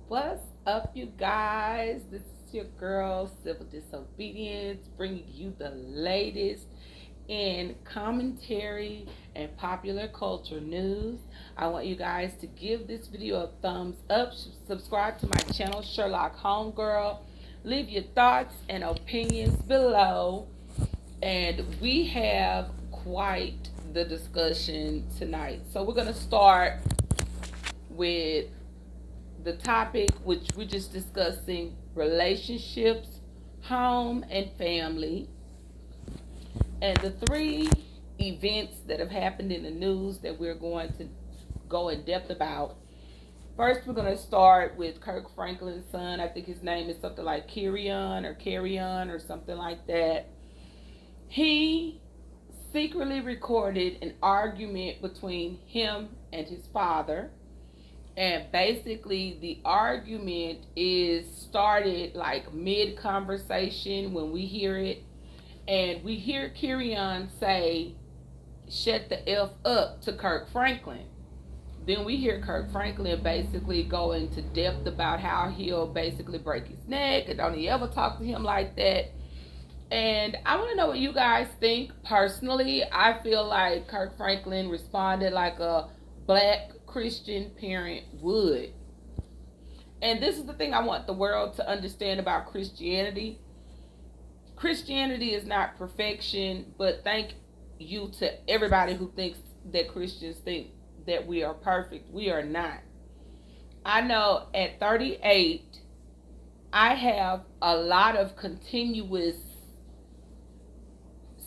What's up, you guys? This is your girl, Civil Disobedience, bringing you the latest in commentary and popular culture news. I want you guys to give this video a thumbs up, subscribe to my channel, Sherlock Homegirl. Leave your thoughts and opinions below. And we have quite the discussion tonight. So we're going to start with the topic, which we're just discussing: relationships, home, and family, and the three events that have happened in the news that we're going to go in depth about. First, we're going to start with Kirk Franklin's son. I think his name is something like Carry On or something like that. He secretly recorded an argument between him and his father. And basically, the argument is started like mid conversation when we hear it. And we hear Carry-On say, "Shut the F up" to Kirk Franklin. Then we hear Kirk Franklin basically go into depth about how he'll basically break his neck and don't he ever talk to him like that. And I want to know what you guys think. Personally, I feel like Kirk Franklin responded like a black Christian parent would. And this is the thing I want the world to understand about Christianity. Christianity is not perfection, but thank you to everybody who thinks that Christians think that we are perfect. We are not. I know at 38, I have a lot of continuous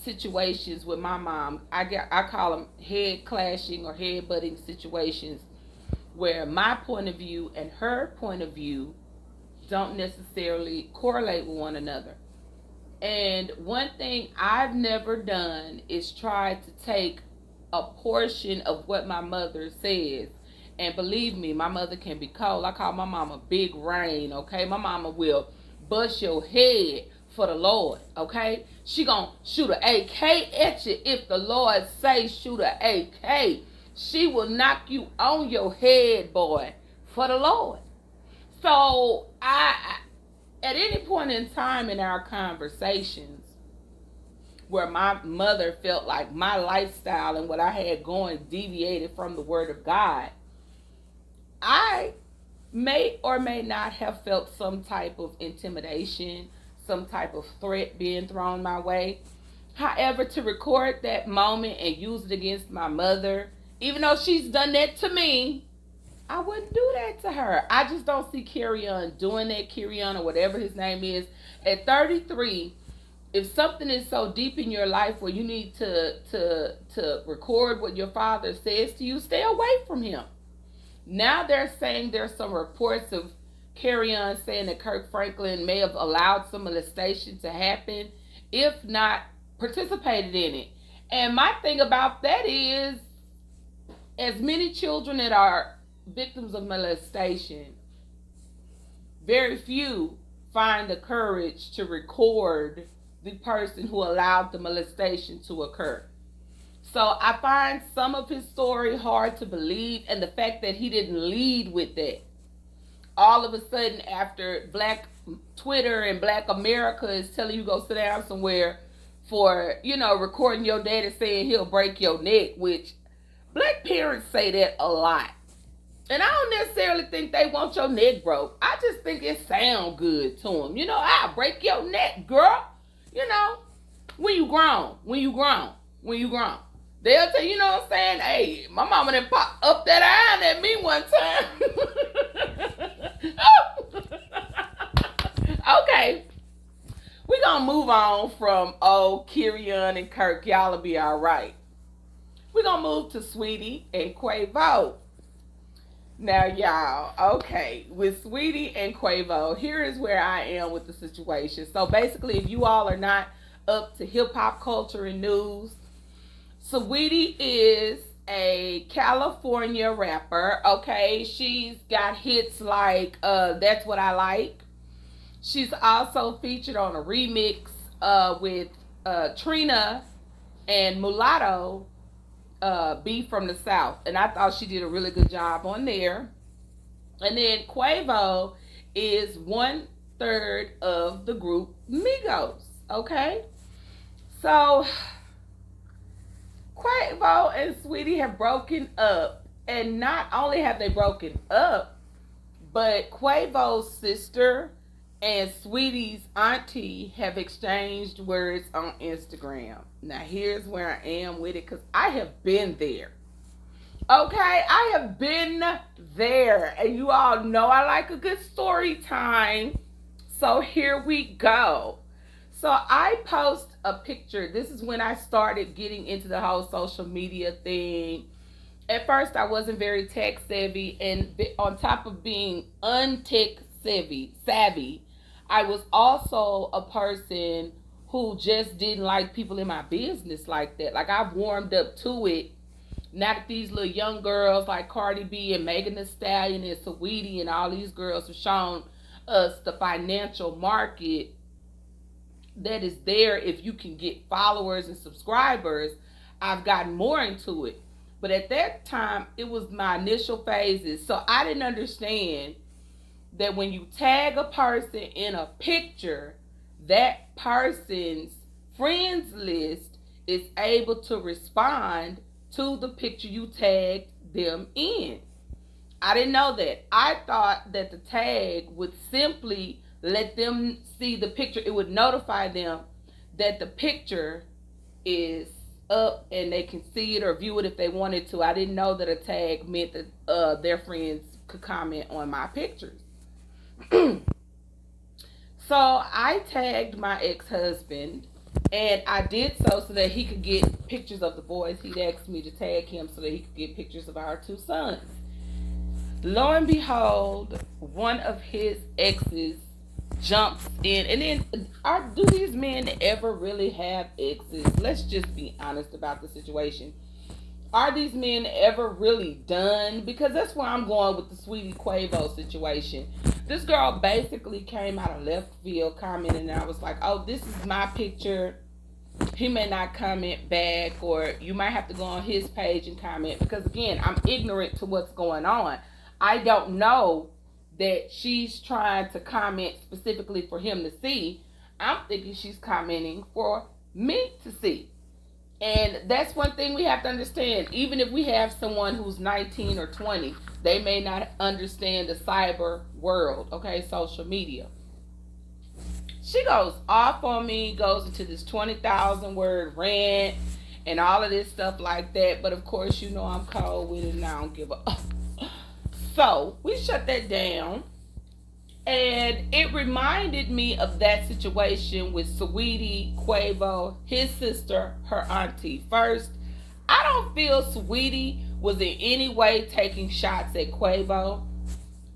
situations with my mom. I call them head clashing or head butting situations, where my point of view and her point of view don't necessarily correlate with one another. And one thing I've never done is try to take a portion of what my mother says. And believe me, my mother can be cold. I call my mama Big Rain, okay? My mama will bust your head for the Lord, okay? She gonna shoot an AK at you if the Lord say shoot an AK. She will knock you on your head, boy, for the Lord. So at any point in time in our conversations where my mother felt like my lifestyle and what I had going deviated from the Word of God, I may or may not have felt some type of intimidation, some type of threat being thrown my way. However, to record that moment and use it against my mother, even though she's done that to me, I wouldn't do that to her. I just don't see Carry-On doing that. Carry-On, or whatever his name is. At 33, if something is so deep in your life where you need to record what your father says to you, stay away from him. Now they're saying there's some reports of Carry-On saying that Kirk Franklin may have allowed some molestation to happen, if not participated in it. And my thing about that is, as many children that are victims of molestation, very few find the courage to record the person who allowed the molestation to occur. So I find some of his story hard to believe, and the fact that he didn't lead with that. All of a sudden, after Black Twitter and Black America is telling you go sit down somewhere for, recording your daddy saying he'll break your neck, which Black parents say that a lot. And I don't necessarily think they want your neck broke. I just think it sounds good to them. I'll break your neck, girl. When you grown. They'll tell you, what I'm saying? Hey, my mama done popped up that iron at me one time. Okay. We're going to move on from Carry-On and Kirk. Y'all will be all right. We're going to move to Saweetie and Quavo. Now, y'all, okay, with Saweetie and Quavo, here is where I am with the situation. So basically, if you all are not up to hip-hop culture and news, Saweetie is a California rapper, okay? She's got hits like That's What I Like. She's also featured on a remix with Trina and Mulatto, Be From the South. And I thought she did a really good job on there. And then Quavo is 1/3 of the group Migos. Okay? So Quavo and Saweetie have broken up. And not only have they broken up, but Quavo's sister and Saweetie's auntie have exchanged words on Instagram. Now, here's where I am with it because I have been there. Okay, I have been there. And you all know I like a good story time. So here we go. So I post a picture. This is when I started getting into the whole social media thing. At first, I wasn't very tech savvy, and on top of being untech savvy, I was also a person who just didn't like people in my business like that. Like, I've warmed up to it. Now that these little young girls like Cardi B and Megan Thee Stallion and Saweetie and all these girls have shown us the financial market that is there if you can get followers and subscribers, I've gotten more into it. But at that time, it was my initial phases. So I didn't understand that when you tag a person in a picture, that person's friends list is able to respond to the picture you tagged them in. I didn't know that. I thought that the tag would simply let them see the picture. It would notify them that the picture is up and they can see it or view it if they wanted to. I didn't know that a tag meant that their friends could comment on my pictures. So I tagged my ex-husband, and I did so that he could get pictures of the boys. He'd asked me to tag him so that he could get pictures of our 2 sons. Lo and behold, one of his exes jumps in. And then, do these men ever really have exes? Let's just be honest about the situation. Are these men ever really done? Because that's where I'm going with the Saweetie Quavo situation. This girl basically came out of left field commenting, and I was like, oh, this is my picture. He may not comment back, or you might have to go on his page and comment, because again, I'm ignorant to what's going on. I don't know that she's trying to comment specifically for him to see. I'm thinking she's commenting for me to see. And that's one thing we have to understand. Even if we have someone who's 19 or 20, they may not understand the cyber world, okay, social media. She goes off on me, goes into this 20,000 word rant and all of this stuff like that. But of course, you know I'm cold with it and I don't give a So we shut that down. And it reminded me of that situation with Saweetie Quavo, his sister, her auntie. First, I don't feel Saweetie was in any way taking shots at Quavo.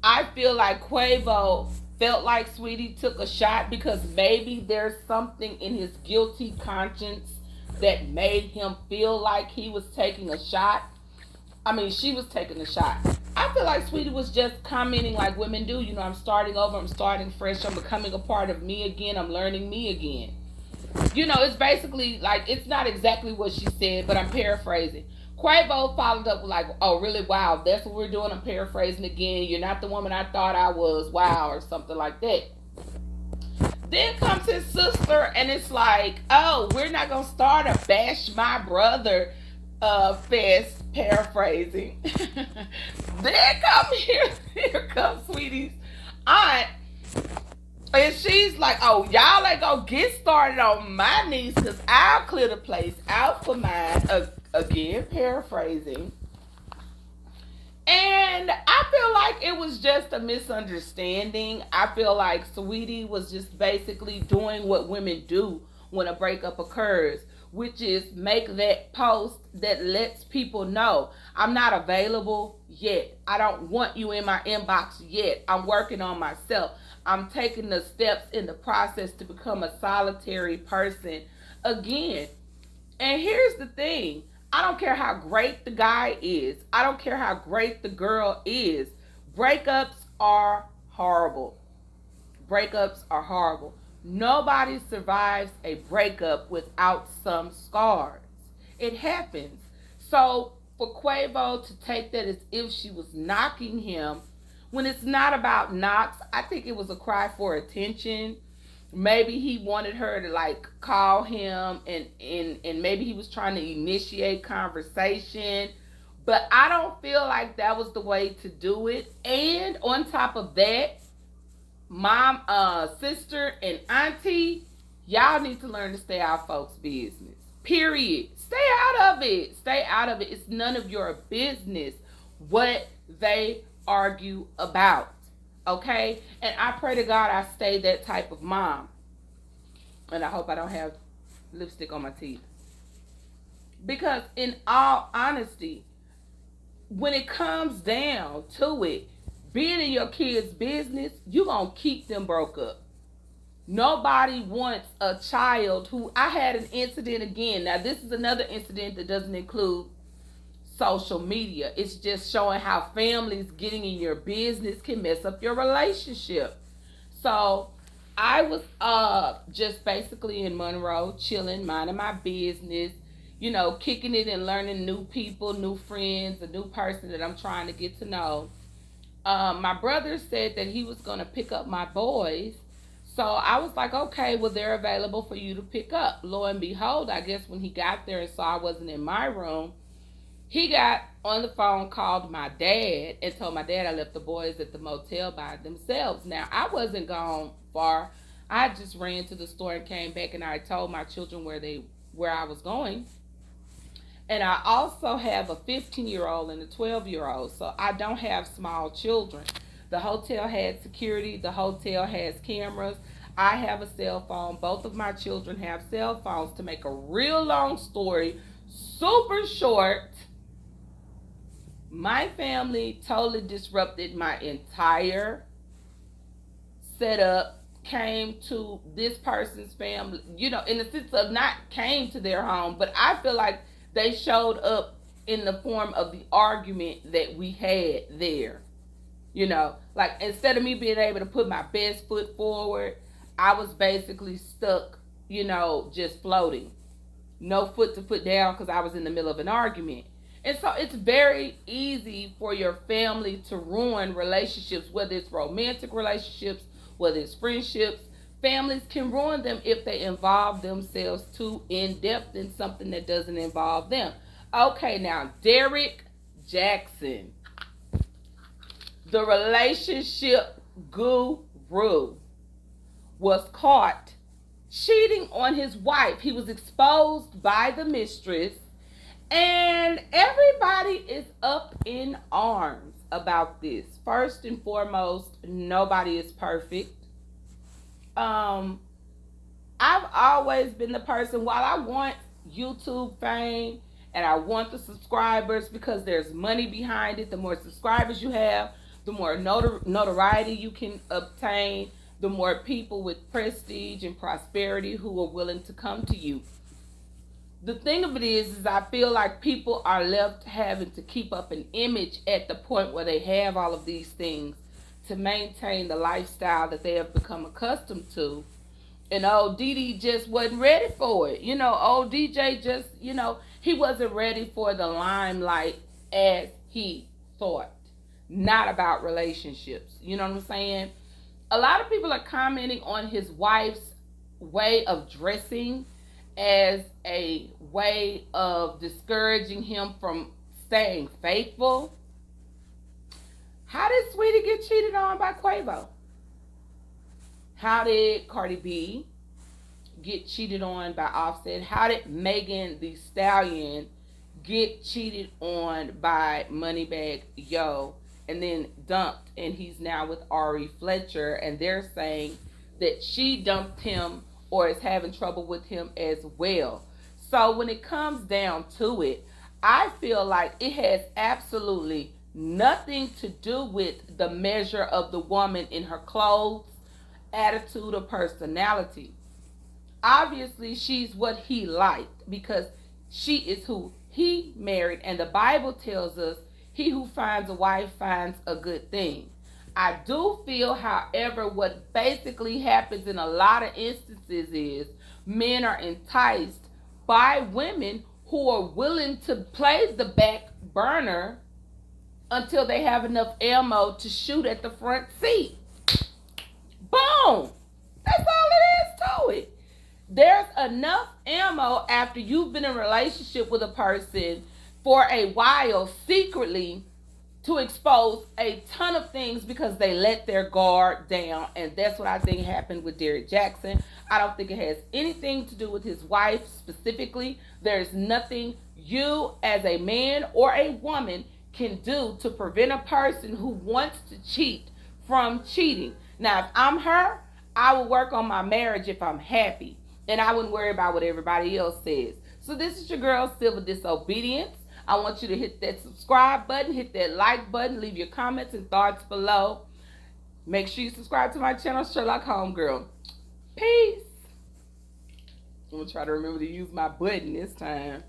I feel like Quavo felt like Saweetie took a shot because maybe there's something in his guilty conscience that made him feel like he was taking a shot. I mean, she was taking a shot. I feel like Saweetie was just commenting like women do. You know, I'm starting over. I'm starting fresh. I'm becoming a part of me again. I'm learning me again. You know, it's basically like, it's not exactly what she said, but I'm paraphrasing. Quavo followed up with like, oh, really? Wow, that's what we're doing. I'm paraphrasing again. You're not the woman I thought I was. Wow, or something like that. Then comes his sister, and it's like, oh, we're not going to start a bash my brother fest, paraphrasing. Here comes Sweetie's aunt, and she's like, oh, y'all ain't gonna get started on my niece because I'll clear the place out for mine. Again, paraphrasing. And I feel like it was just a misunderstanding. I feel like Saweetie was just basically doing what women do when a breakup occurs, which is make that post that lets people know I'm not available yet. I don't want you in my inbox yet. I'm working on myself. I'm taking the steps in the process to become a solitary person again. And here's the thing. I don't care how great the guy is. I don't care how great the girl is. Breakups are horrible. Breakups are horrible. Nobody survives a breakup without some scars. It happens. So for Quavo to take that as if she was knocking him when it's not about Knox, I think it was a cry for attention. Maybe he wanted her to like call him, and maybe he was trying to initiate conversation. But I don't feel like that was the way to do it. And on top of that, mom, sister, and auntie, y'all need to learn to stay out of folks' business. Period. Stay out of it. Stay out of it. It's none of your business what they argue about. Okay? And I pray to God I stay that type of mom. And I hope I don't have lipstick on my teeth. Because in all honesty, when it comes down to it, being in your kids' business, you're going to keep them broke up. Nobody wants a child who... I had an incident again. Now, this is another incident that doesn't include social media. It's just showing how families getting in your business can mess up your relationship. So, I was just basically in Monroe, chilling, minding my business, you know, kicking it and learning new people, new friends, a new person that I'm trying to get to know. My brother said that he was going to pick up my boys. So I was like, okay, well, they're available for you to pick up. Lo and behold, I guess when he got there and saw I wasn't in my room, he got on the phone, called my dad, and told my dad I left the boys at the motel by themselves. Now, I wasn't gone far. I just ran to the store and came back, and I told my children where I was going. And I also have a 15-year-old and a 12-year-old, so I don't have small children. The hotel had security. The hotel has cameras. I have a cell phone. Both of my children have cell phones. To make a real long story super short, my family totally disrupted my entire setup, came to this person's family, you know, in the sense of not came to their home, but I feel like they showed up in the form of the argument that we had there. You know, like instead of me being able to put my best foot forward, I was basically stuck, you know, just floating. No foot to put down because I was in the middle of an argument. And so it's very easy for your family to ruin relationships, whether it's romantic relationships, whether it's friendships. Families can ruin them if they involve themselves too in depth in something that doesn't involve them. Okay, now, Derrick Jaxson, the relationship guru, was caught cheating on his wife. He was exposed by the mistress, and everybody is up in arms about this. First and foremost, nobody is perfect. I've always been the person, while I want YouTube fame and I want the subscribers because there's money behind it, the more subscribers you have, the more notoriety you can obtain, the more people with prestige and prosperity who are willing to come to you. The thing of it is I feel like people are left having to keep up an image at the point where they have all of these things to maintain the lifestyle that they have become accustomed to. And old DD just wasn't ready for it. You know, old DJ just, you know, he wasn't ready for the limelight as he thought. Not about relationships. You know what I'm saying? A lot of people are commenting on his wife's way of dressing as a way of discouraging him from staying faithful. How did Saweetie get cheated on by Quavo? How did Cardi B get cheated on by Offset? How did Megan Thee Stallion get cheated on by Moneybagg Yo and then dumped? And he's now with Ari Fletcher, and they're saying that she dumped him or is having trouble with him as well. So when it comes down to it, I feel like it has absolutely nothing to do with the measure of the woman in her clothes, attitude, or personality. Obviously, she's what he liked because she is who he married. And the Bible tells us, he who finds a wife finds a good thing. I do feel, however, what basically happens in a lot of instances is men are enticed by women who are willing to play the back burner until they have enough ammo to shoot at the front seat. Boom. That's all it is to it. There's enough ammo after you've been in a relationship with a person for a while secretly to expose a ton of things because they let their guard down. And that's what I think happened with Derrick Jaxson. I don't think it has anything to do with his wife specifically. There's nothing you as a man or a woman can do to prevent a person who wants to cheat from cheating. Now, if I'm her, I would work on my marriage if I'm happy. And I wouldn't worry about what everybody else says. So this is your girl, Civil Disobedience. I want you to hit that subscribe button, hit that like button, leave your comments and thoughts below. Make sure you subscribe to my channel, Sherlock Homegirl. Peace. I'm going to try to remember to use my button this time.